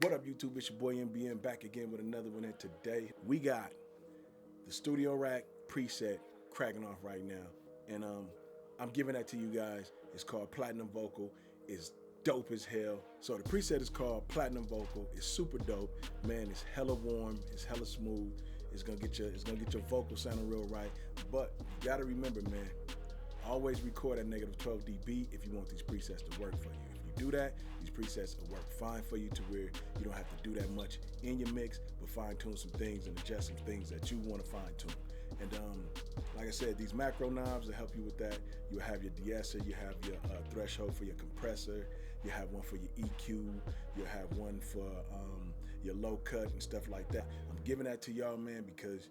What up, YouTube? It's your boy MBN back again with another one. And today we got the Studiorack preset cracking off right now, and I'm giving that to you guys. It's called Platinum Vocal. It's dope as hell. So the preset is called Platinum Vocal. It's super dope, man. It's hella warm. It's hella smooth. It's gonna get your vocal sounding real right. But you gotta remember, man. Always record at -12 dB if you want these presets to work for you. If you do that, these presets will work fine for you to where you don't have to do that much in your mix, but fine tune some things and adjust some things that you want to fine tune. And like I said, these macro knobs will help you with that. You have your de-esser, you have your threshold for your compressor, you have one for your EQ, you have one for your low cut and stuff like that. I'm giving that to y'all, man, because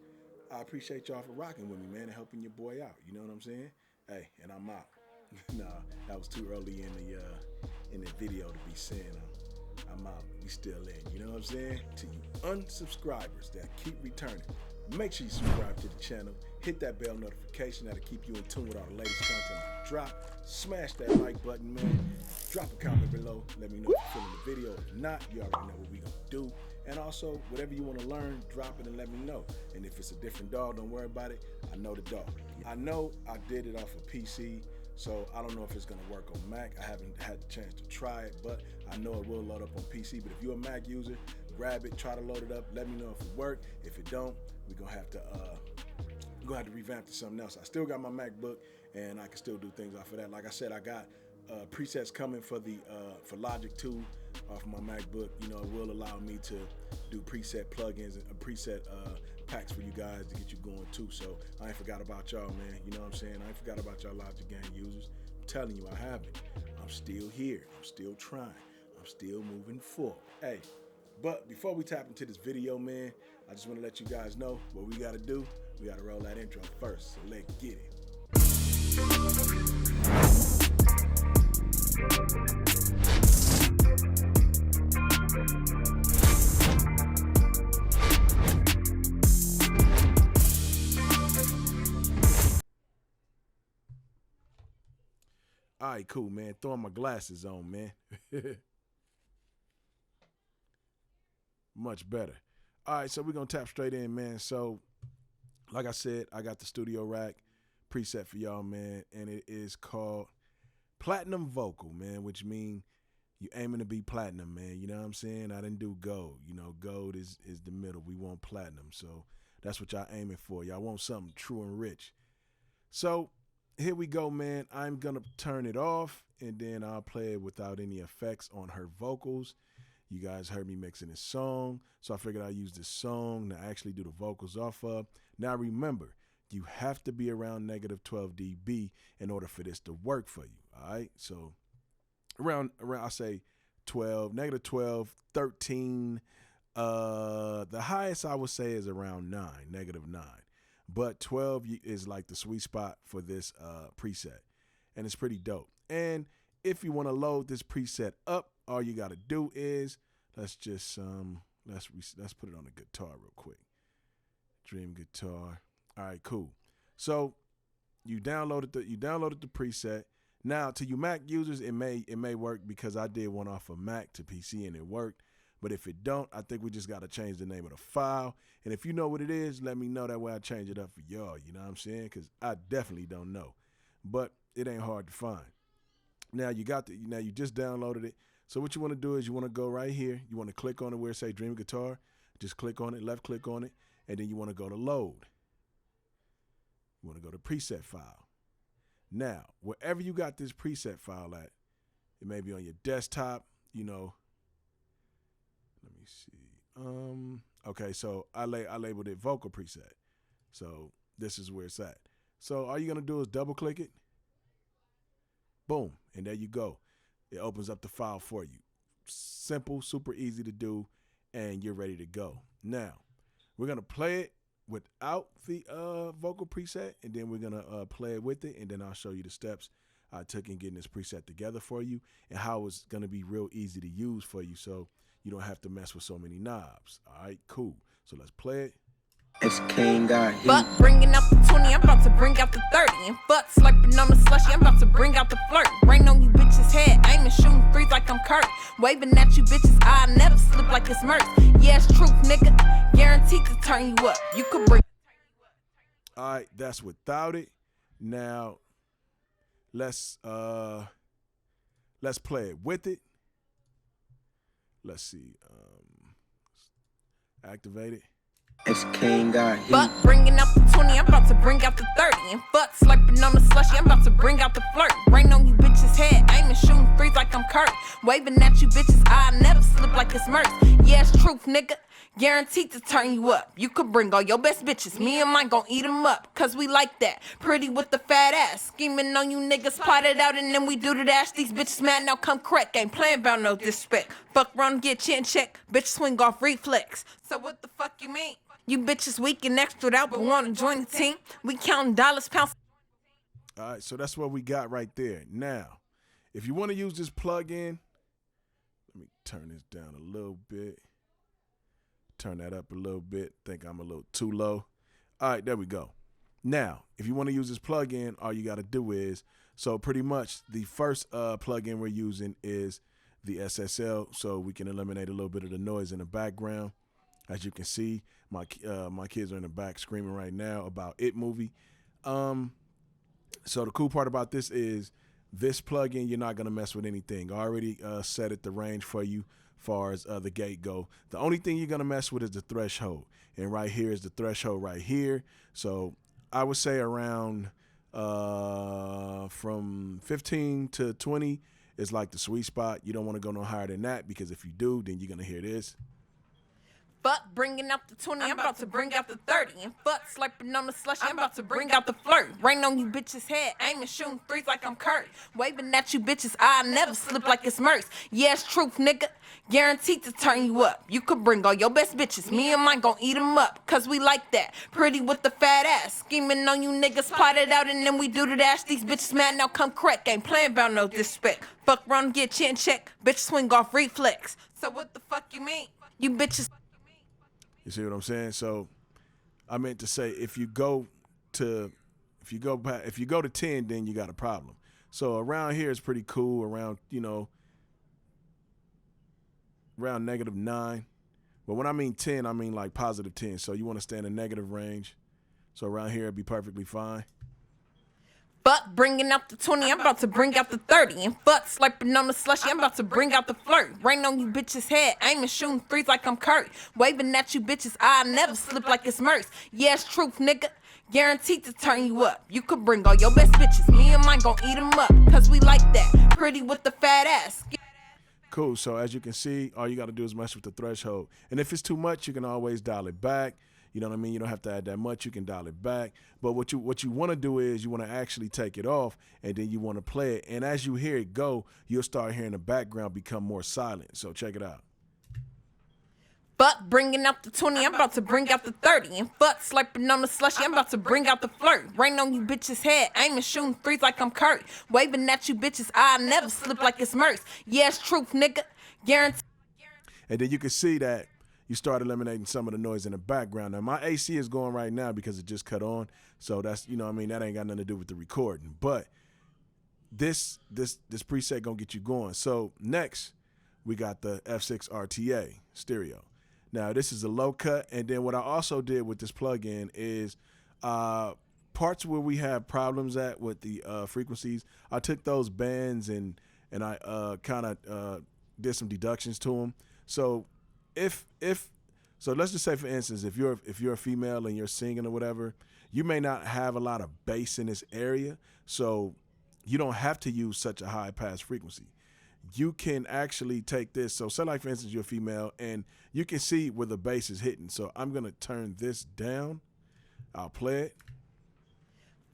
I appreciate y'all for rocking with me, man, and helping your boy out. You know what I'm saying? Hey, and I'm out. Nah, that was too early in the video to be saying I'm out. We still in. You know what I'm saying? To you unsubscribers that keep returning, make sure you subscribe to the channel. Hit that bell notification. That'll keep you in tune with all the latest content I drop. Smash that like button, man. Drop a comment below. Let me know if you're feeling the video. If not, you already know what we gonna do. And also, whatever you want to learn, drop it and let me know. And if it's a different DAW, don't worry about it. I know the DAW. I know I did it off of PC, so I don't know if it's gonna work on Mac. I haven't had the chance to try it, but I know it will load up on PC. But if you're a Mac user, grab it, try to load it up. Let me know if it worked. If it don't, we're gonna have to revamp to something else. I still got my MacBook, and I can still do things off of that. Like I said, I got presets coming for the for Logic 2 off my MacBook. You know, it will allow me to do preset plugins and preset packs for you guys to get you going too. So I ain't forgot about y'all, man. You know what I'm saying? I ain't forgot about y'all Logic Gang users. I'm telling you, I haven't. I'm still here. I'm still trying. I'm still moving forward. Hey, but before we tap into this video, man, I just want to let you guys know what we got to do. We got to roll that intro first. So let's get it. All right, cool, man. Throwing my glasses on, man. Much better. All right, so we're going to tap straight in, man. So, like I said, I got the Studiorack preset for y'all, man, and it is called Platinum Vocal, man, which means you aiming to be platinum, man. You know what I'm saying? I didn't do gold. You know, gold is the middle. We want platinum, so that's what y'all aiming for. Y'all want something true and rich. So, here we go, man. I'm going to turn it off, and then I'll play it without any effects on her vocals. You guys heard me mixing this song, so I figured I'd use this song to actually do the vocals off of. Now, remember, you have to be around -12 dB in order for this to work for you, all right? So around I say 12, -12, 13. The highest I would say is around 9, -9. But 12 is like the sweet spot for this preset, and it's pretty dope. And if you want to load this preset up, all you got to do is let's just let's put it on the guitar real quick. Dream Guitar. All right, cool. So you downloaded the preset. Now, to you Mac users, it may work because I did one off of Mac to PC and it worked. But if it don't, I think we just got to change the name of the file. And if you know what it is, let me know. That way I change it up for y'all. You know what I'm saying? Because I definitely don't know. But it ain't hard to find. Now you just downloaded it. So what you want to do is you want to go right here. You want to click on it where it say Dream Guitar. Just click on it, left click on it, and then you want to go to load. You want to go to preset file. Now, wherever you got this preset file at, it may be on your desktop, you know. Let me see. Okay, so I labeled it vocal preset. So this is where it's at. So all you're gonna do is double click it. Boom, and there you go. It opens up the file for you. Simple, super easy to do, and you're ready to go. Now, we're gonna play it without the vocal preset, and then we're gonna play it with it, and then I'll show you the steps I took in getting this preset together for you and how it's gonna be real easy to use for you, so you don't have to mess with so many knobs. All right, cool. So let's play it. It's King got heat. Fuck bringing out the 20, I'm about to bring out the 30. And fuck slurping on the slushy, I'm about to bring out the flirt. Rain on you bitches' head, aiming, shooting threes like I'm Kurt. Waving at you bitches, I never slip like it's Merc. Yeah, it's truth, nigga. Guaranteed to turn you up. You could bring. All right, that's without it. Now, let's play it with it. Let's see. Activate it. It's King got heat. Fuck bringing out the 20, I'm about to bring out the 30. And fuck slurping on the slushy, I'm about to bring out the flirt. Rain on you bitches' head, aiming, shooting threes like I'm Kurt. Waving at you bitches, I never slip like it's Merc. Yeah, it's truth, nigga. Guaranteed to turn you up. You could bring all your best bitches. Me and mine gon' eat them up. Cause we like that. Pretty with the fat ass. Scheming on you niggas, plot it out and then we do the dash. These bitches mad now come correct. Ain't playing about no disrespect. Fuck around, get chin check. Bitch swing off reflex. So what the fuck you mean? You bitches weak and extra out but wanna join the team. We counting dollars, pounds. All right, so that's what we got right there. Now, if you want to use this plug-in, let me turn this down a little bit. Turn that up a little bit. Think I'm a little too low. All right, there we go. Now, if you want to use this plugin, all you got to do is, so pretty much the first plugin we're using is the SSL, so we can eliminate a little bit of the noise in the background. As you can see, my kids are in the back screaming right now about It movie. So the cool part about this is this plugin, you're not going to mess with anything. I already set it the range for you. Far as the gate go, the only thing you're gonna mess with is the threshold, and right here is the threshold right here. So I would say around from 15 to 20 is like the sweet spot. You don't want to go no higher than that, because if you do, then you're gonna hear this. Fuck bringing out the 20, I'm about to bring out the 30. And fuck slurping on the slushy, I'm about to bring out the flirt. Rain on you bitches' head, aiming, shooting threes like I'm Kurt. Waving at you bitches, I never slip like it's Merc. Yeah, it's truth, nigga. Guaranteed to turn you up. You could bring all your best bitches. Me and mine gon' eat them up. Cause we like that. Pretty with the fat ass. Scheming on you niggas, plot it out and then we do the dash. These bitches mad now come correct. Ain't playing about no disrespect. Fuck around, get chin check. Bitch swing off reflex. So what the fuck you mean? You bitches. You see what I'm saying? So I meant to say, if you go to 10, then you got a problem. So around here is pretty cool. Around, around -9. But when I mean 10, I mean like positive 10. So you want to stay in the negative range. So around here it'd be perfectly fine. Fuck bringing out the 20, I'm about to bring out the 30. And fuck slurping on the slushy, I'm about to bring out the flirt. Rain on you bitches' head, aiming, shooting threes like I'm Kurt. Waving at you bitches, I never slip like it's Merc. Yeah, it's truth, nigga. Guaranteed to turn you up. You could bring all your best bitches. Me and mine gon' eat them up. Cause we like that. Pretty with the fat ass. Cool. So as you can see, all you got to do is mess with the threshold. And if it's too much, you can always dial it back. You know what I mean? You don't have to add that much. You can dial it back. But what you want to do is you want to actually take it off, and then you want to play it. And as you hear it go, you'll start hearing the background become more silent. So check it out. Fuck bringing out the 20, I'm about to bring out the 30. And fuck slurping on the slushy, I'm about to bring out the flirt. Rain on you bitches' head, aiming, shooting threes like I'm Kurt. Waving at you bitches, I never slip like it's Merc. Yeah, it's truth, nigga. Guaranteed. And then you can see that you start eliminating some of the noise in the background. Now, my AC is going right now because it just cut on. So that's, that ain't got nothing to do with the recording. But this preset gonna get you going. So next, we got the F6 RTA stereo. Now, this is a low cut. And then what I also did with this plugin is parts where we have problems at with the frequencies, I took those bands and I kind of did some deductions to them. So so let's just say, for instance, if you're a female and you're singing or whatever, you may not have a lot of bass in this area, so you don't have to use such a high pass frequency. You can actually take this. So say like, for instance, you're a female and you can see where the bass is hitting. So I'm going to turn this down. I'll play it.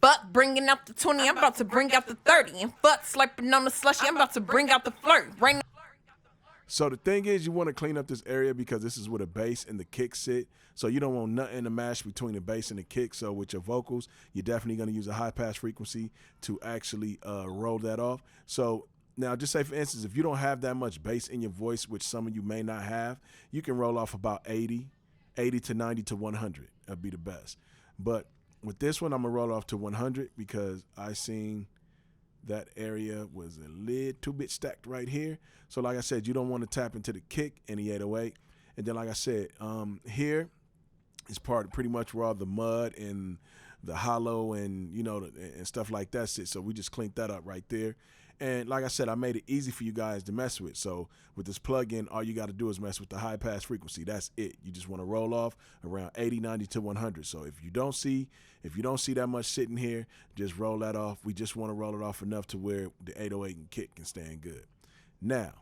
Fuck bringing out the 20, I'm about to bring out the 30. And fuck slurping on the slushy, I'm about to bring out the flirt. Rain. So the thing is, you want to clean up this area because this is where the bass and the kick sit. So you don't want nothing to mash between the bass and the kick. So with your vocals, you're definitely going to use a high pass frequency to actually roll that off. So now just say, for instance, if you don't have that much bass in your voice, which some of you may not have, you can roll off about 80 80 to 90 to 100 would be the best. But with this one, I'm going to roll off to 100 because I seen that area was a little bit stacked right here. So like I said, you don't want to tap into the kick in the 808. And then like I said, here is pretty much where all the mud and the hollow and, you know, and stuff like that sits. So we just cleaned that up right there. And like I said, I made it easy for you guys to mess with. So with this plug-in, all you got to do is mess with the high pass frequency. That's it. You just want to roll off around 80, 90 to 100. So if you don't see that much sitting here, just roll that off. We just want to roll it off enough to where the 808 and kick can stand good. Now,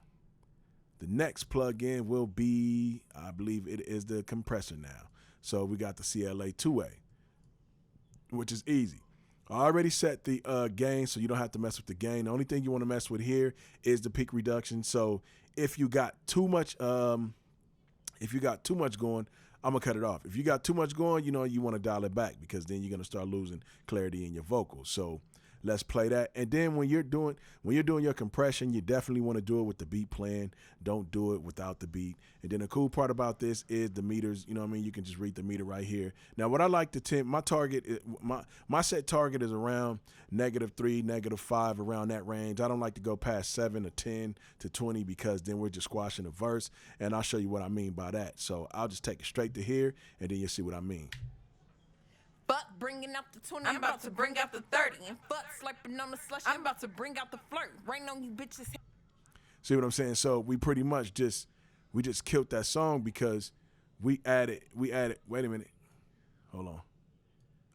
the next plug-in will be, I believe it is the compressor now. So we got the CLA-2A, which is easy. I already set the gain, so you don't have to mess with the gain. The only thing you want to mess with here is the peak reduction. So if you got too much going, I'm gonna cut it off. If you got too much going, you know, you want to dial it back because then you're gonna start losing clarity in your vocals. So let's play that. And then when you're doing your compression, you definitely want to do it with the beat playing. Don't do it without the beat. And then the cool part about this is the meters. You know what I mean? You can just read the meter right here. Now, what I like to tend, my target, my set target is around -3, -5, around that range. I don't like to go past 7 or 10 to 20 because then we're just squashing a verse. And I'll show you what I mean by that. So I'll just take it straight to here, and then you'll see what I mean. Fuck bringing out the 20, I'm about to bring out the 30. And fuck slurping on the slush, I'm about to bring out the flirt. Rain on you bitches. See what I'm saying? So we pretty much just killed that song because we added, wait a minute. Hold on.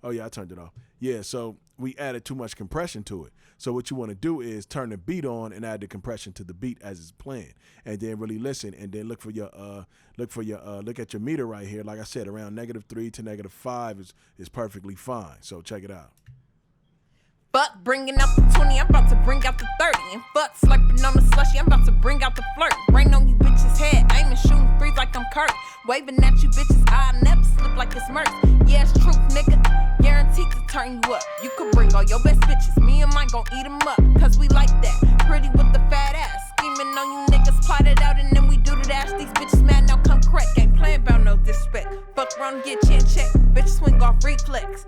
Oh yeah, I turned it off. Yeah, so we added too much compression to it. So what you want to do is turn the beat on and add the compression to the beat as it's playing, and then really listen, and then look at your meter right here. Like I said, around -3 to -5 is perfectly fine. So check it out. Fuck bringing out the 20, I'm about to bring out the 30. And fuck slurping on the slushy, I'm about to bring out the flirt. Rain on you bitches' head, aiming, shooting threes like I'm Kurt. Waving at you bitches, I never slip like it's Merc. Yeah, it's truth, nigga. Guaranteed to turn you up. You could bring all your best bitches, me and mine gon' eat them up. Cause we like that, pretty with the fat ass. Scheming on you niggas, plot it out and then we do the dash. These bitches mad, now come correct. Ain't playing about no disrespect. Fuck around, get chin check. Bitch swing off reflex.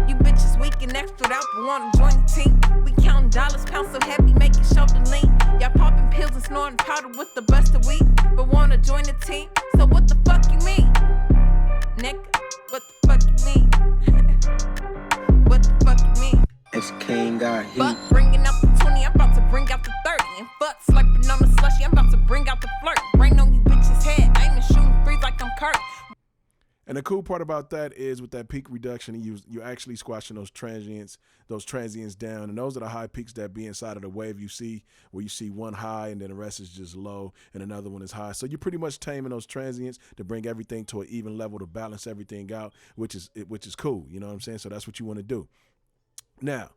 You bitches weak and extra out, but wanna join the team. We counting dollars, pounds so heavy, make it shoulder lean. Y'all popping pills and snorting powder with the bust of weed, but wanna join the team. So what the fuck you mean, nigga? What the fuck you mean? What the fuck you mean? It's King got heat. Fuck bringing out the 20, I'm about to bring out the 30. And fuck slurping on the slushy, I'm about to bring out the flirt. Rain on you bitches' head, aiming, shooting threes like I'm Kurt. And the cool part about that is with that peak reduction, you're actually squashing those transients down. And those are the high peaks that be inside of the wave you see, where you see one high and then the rest is just low and another one is high. So you're pretty much taming those transients to bring everything to an even level to balance everything out, which is cool. You know what I'm saying? So that's what you want to do. Now,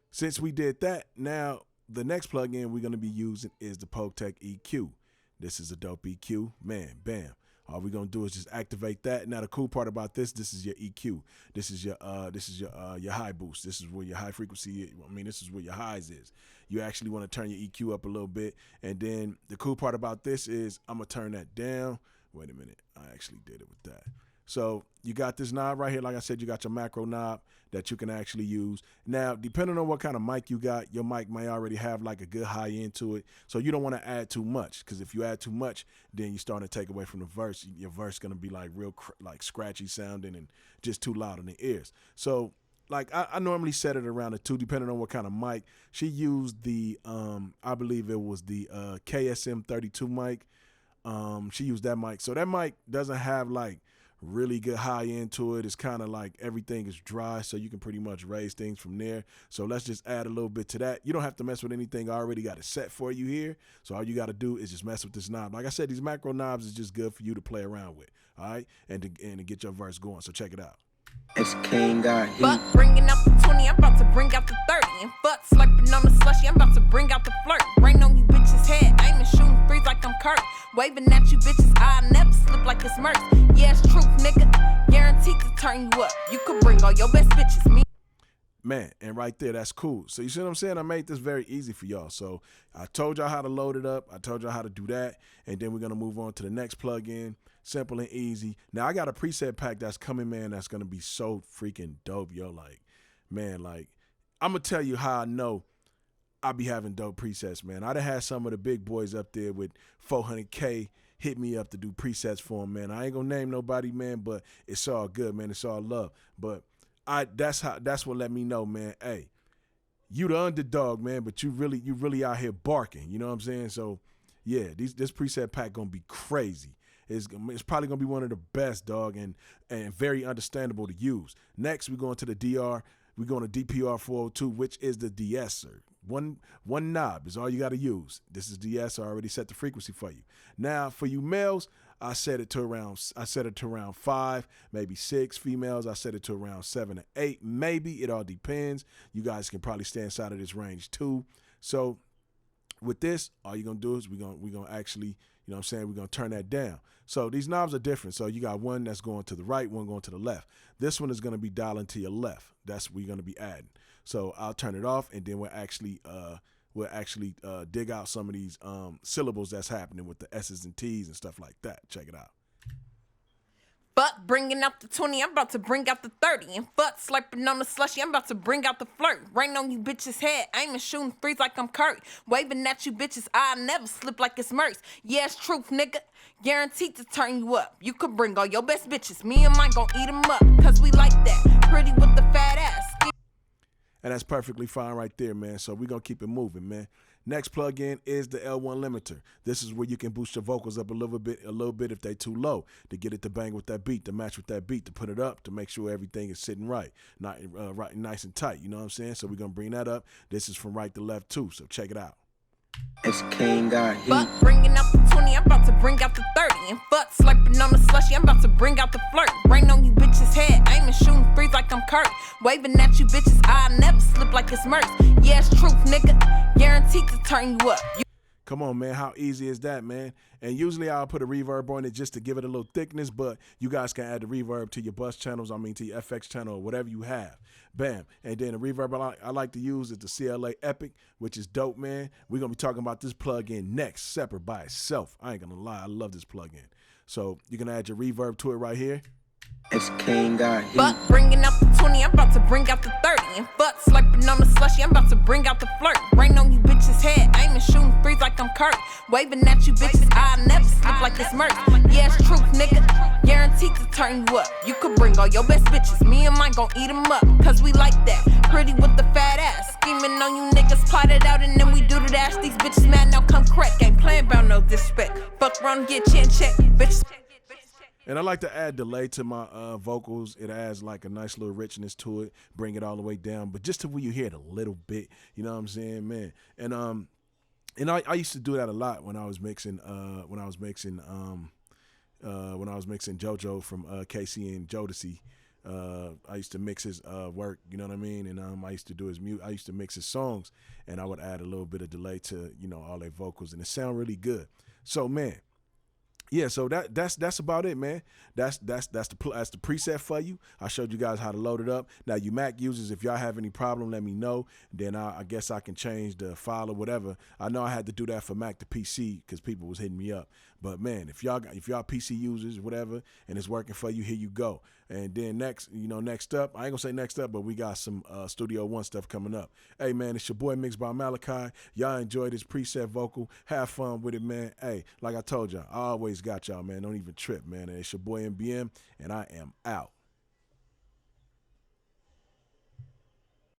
since we did that, now the next plugin we're going to be using is the Pultec EQ. This is a dope EQ. Man, bam. All we're gonna do is just activate that. Now the cool part about this is your EQ. This is your high boost. This is where your high frequency, this is where your highs is. You actually want to turn your EQ up a little bit. And then the cool part about this is I'm gonna turn that down. Wait a minute, I actually did it with that. So you got this knob right here. Like I said, you got your macro knob that you can actually use. Now, depending on what kind of mic you got, your mic may already have like a good high end to it. So you don't want to add too much, because if you add too much, then you're starting to take away from the verse. Your verse is going to be like real like scratchy sounding and just too loud in the ears. So like I normally set it around a 2, depending on what kind of mic. She used the, I believe it was the KSM32 mic. She used that mic. So that mic doesn't have like really good high end to it. It's kind of like everything is dry, so you can pretty much raise things from there. So let's just add a little bit to that. You don't have to mess with anything. I already got it set for you here. So all you got to do is just mess with this knob. Like I said, these macro knobs is just good for you to play around with, all right, and to get your verse going. So check it out. It's King got heat. Fuck bringing out the 20, I'm about to bring out the 30. And fuck slurping on the slushy, I'm about to bring out the flirt. Rain on you bitches' head, aiming, shooting threes like I'm Kurt. Waving at you bitches, I never slip like it's Merc. Yeah, it's truth, nigga. Guaranteed to turn you up. You could bring all your best bitches, me. Man, and right there, that's cool. So you see what I'm saying? I made this very easy for y'all. So I told y'all how to load it up. I told y'all how to do that. And then we're going to move on to the next plugin. Simple and easy. Now, I got a preset pack that's coming, man, that's going to be so freaking dope, yo. Like, man, like, I'm going to tell you how I know I be having dope presets, man. I done had some of the big boys up there with 400K hit me up to do presets for them, man. I ain't going to name nobody, man, but it's all good, man. It's all love. But that's what let me know, man. Hey, you the underdog, man, but you really out here barking. You know what I'm saying? So, yeah, this preset pack gonna be crazy. It's probably gonna be one of the best, dog, and very understandable to use. Next, we're going to the DR. We're going to DPR 402, which is the de-esser. One knob is all you got to use. This is de-esser. I already set the frequency for you. Now, for you males, I set it to around 5, maybe 6. Females, I set it to around 7 or 8, maybe. It all depends. You guys can probably stay inside of this range too. So with this, all you're gonna do is we're gonna actually, you know what I'm saying, we're gonna turn that down. So these knobs are different. So you got one that's going to the right, one going to the left. This one is gonna be dialing to your left. That's what you're gonna be adding. So I'll turn it off, and then we'll actually dig out some of these syllables that's happening with the S's and T's and stuff like that. Check it out. Fuck bringing out the 20, I'm about to bring out the 30. And fuck slurping on the slushy, I'm about to bring out the flirt. Rain on you bitches' head, aiming shooting threes like I'm Curry. Waving at you bitches, I never slip like it's Merce. Yeah, it's truth, nigga. Guaranteed to turn you up. You could bring all your best bitches. Me and mine gon' eat them up, cause we like that. Pretty with the fat ass. And that's perfectly fine right there, man. So we're going to keep it moving, man. Next plug-in is the L1 limiter. This is where you can boost your vocals up a little bit if they're too low, to get it to bang with that beat, to match with that beat, to put it up, to make sure everything is sitting right, not right, nice and tight. You know what I'm saying? So we're going to bring that up. This is from right to left, too. So check it out. It's King got heat. Fuck bringing out the 20, I'm about to bring out the 30. And fuck slurping on the slushy, I'm about to bring out the flirt. Rain on you bitches' head, aiming shooting threes like I'm Curry. Waving at you bitches, I never slip like it's Merce. Yeah, it's truth, nigga. Guaranteed to turn you up. Come on, man. How easy is that, man? And usually I'll put a reverb on it just to give it a little thickness, but you guys can add the reverb to your bus channels, to your FX channel or whatever you have. Bam. And then the reverb I like to use is the CLA Epic, which is dope, man. We're going to be talking about this plugin next, separate by itself. I ain't going to lie. I love this plugin. So you can add your reverb to it right here. It's King got heat. Fuck bringing out the 20, I'm about to bring out the 30. And fuck slurping on the slushy, I'm about to bring out the flirt. Rain on you bitches' head, aiming shooting threes like I'm Curry. Waving at you bitches, I never slip like it's Merce. Yeah, it's truth, nigga. Guaranteed to turn you up. You could bring all your best bitches. Me and mine gon' eat them up, cause we like that. Pretty with the fat ass. Scheming on you niggas, plot it out, and then we do the dash. These bitches mad, now come correct. Ain't playing about no disrespect. Fuck around and get chin check, bitches. And I like to add delay to my vocals. It adds like a nice little richness to it, bring it all the way down, but just to where you hear it a little bit, you know what I'm saying, man. And I used to do that a lot when I was mixing JoJo from KC and Jodeci. I used to mix his work, you know what I mean, and I used to do his I used to mix his songs, and I would add a little bit of delay to, you know, all their vocals, and it sound really good. So, man. Yeah, so that's about it, man. That's the preset for you. I showed you guys how to load it up. Now, you Mac users, if y'all have any problem, let me know. Then I guess I can change the file or whatever. I know I had to do that for Mac to PC because people was hitting me up. But man, if y'all PC users, whatever, and it's working for you, here you go. And then next up, I ain't gonna say next up, but we got some Studio One stuff coming up. Hey man, it's your boy Mixed by Malachi. Y'all enjoy this preset vocal. Have fun with it, man. Hey, like I told y'all, I always got y'all, man. Don't even trip, man. And it's your boy MBM, and I am out.